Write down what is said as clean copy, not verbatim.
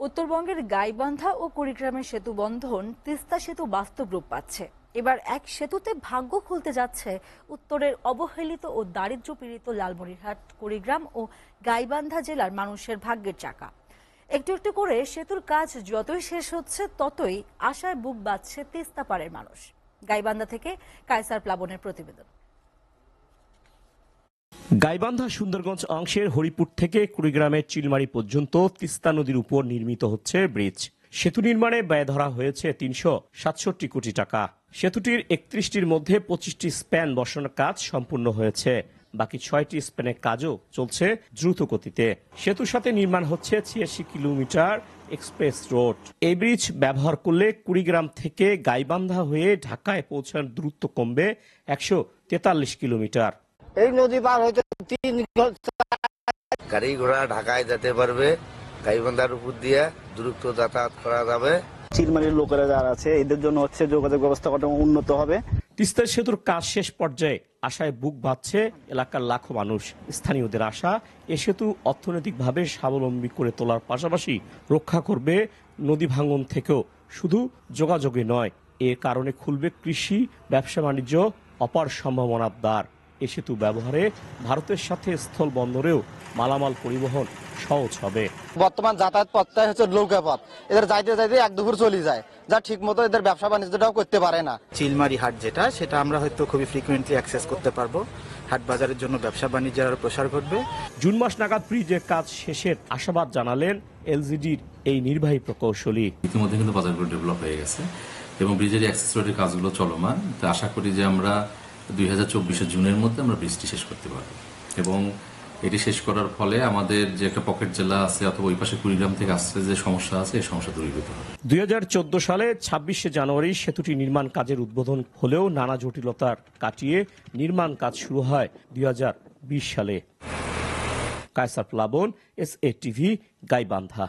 উত্তরবঙ্গের গাইবান্ধা ও কুড়িগ্রামের সেতু বন্ধন তিস্তা সেতু বাস্তব রূপ পাচ্ছে। এবার এক সেতুতে ভাগ্য খুলতে যাচ্ছে উত্তরের অবহেলিত ও দারিদ্র্যপীড়িত লালমনিরহাট, কুড়িগ্রাম ও গাইবান্ধা জেলার মানুষের ভাগ্যের চাকা। একটু একটু করে সেতুর কাজ যতই শেষ হচ্ছে ততই আশায় বুক বাঁধছে তিস্তা পাড়ের মানুষ। গাইবান্ধা থেকে কায়সার প্লাবনের প্রতিবেদন। গাইবান্ধা সুন্দরগঞ্জ অংশের হরিপুর থেকে কুড়িগ্রামের চিলমারি পর্যন্ত তিস্তা নদীর উপর নির্মিত হচ্ছে ব্রিজ। সেতু নির্মাণে ব্যয় ধরা হয়েছে ৩৬৭ কোটি টাকা। সেতুটির ৩১টির মধ্যে ২৫টি স্প্যান বসানোর কাজ সম্পূর্ণ হয়েছে, বাকি ৬টি স্প্যানের কাজও চলছে দ্রুত গতিতে। সেতুর সাথে নির্মাণ হচ্ছে ৮৬ কিলোমিটার এক্সপ্রেস রোড। এই ব্রিজ ব্যবহার করলে কুড়িগ্রাম থেকে গাইবান্ধা হয়ে ঢাকায় পৌঁছানোর দূরত্ব কমবে ১৪৩ কিলোমিটার। এই নদী পার হইতে ৩ ঘন্টা গাড়ি ঘোড়া ঢাকায় যেতে পারবে। গাইবান্ধার উপর দিয়ে দ্রুত যাতায়াত করা যাবে। চিলমারির লোকেরা যারা আছে এদের জন্য হচ্ছে যোগাযোগ ব্যবস্থা উন্নত হবে। তিস্তা সেতুর কাজ শেষ পর্যায়ে আশায় বুক বাঁধছে এলাকার লাখো মানুষ। স্থানীয়দের আশা, এ সেতু অর্থনৈতিকভাবে স্বাবলম্বী করে তোলার পাশাপাশি রক্ষা করবে নদী ভাঙন থেকেও শুধু যোগাযোগে নয়, এর কারণে খুলবে কৃষি, ব্যবসা বাণিজ্য অপার সম্ভাবনার দ্বার। এ সেতু ব্যবহারে ভারতের সাথে স্থল বন্দরেও মালামাল পরিবহন সহজ হবে। বর্তমান যাতায়াত পথটাই হচ্ছে নৌকা পথ। এদের যাইতে যাইতে এক দুপুর চলে যায়, যা ঠিক মতো এদের ব্যবসা বাণিজ্যটাও করতে পারে না। চিলমারি হাট সেটা আমরা হয়তো খুবই ফ্রিকুয়েন্টলি অ্যাক্সেস করতে পারবো। হাট বাজারের জন্য ব্যবসা বাণিজ্যের আরো প্রসার ঘটবে। জুন মাস নাগাদ ব্রিজের কাজ শেষের আশাবাদ জানালেন এলজিডির এই নির্বাহী প্রকৌশলী। ইতিমধ্যে কিন্তু বাজারগুলো ডেভেলপ হয়ে গেছে এবং ব্রিজের অ্যাক্সেস রোডের কাজগুলো চলমান। তো আশা করি যে আমরা 2024 জুনের মধ্যে আমরা ব্রিজটি শেষ করতে পারবো এবং এটি শেষ করার ফলে আমাদের যে একটা পকেট জেলা আছে অথবা ওই পাশে কুড়িগ্রাম থেকে আসতে যে সমস্যা আছে এই সমস্যা দূরীভূত হবে। 2014 সালে 26শে জানুয়ারি সেতুটি নির্মাণ কাজের উদ্বোধন হলেও নানা জটিলতার কাটিয়ে নির্মাণ কাজ শুরু হয় 2020 সালে। কায়সার প্লাবন, SA টিভি, গাইবান্ধা।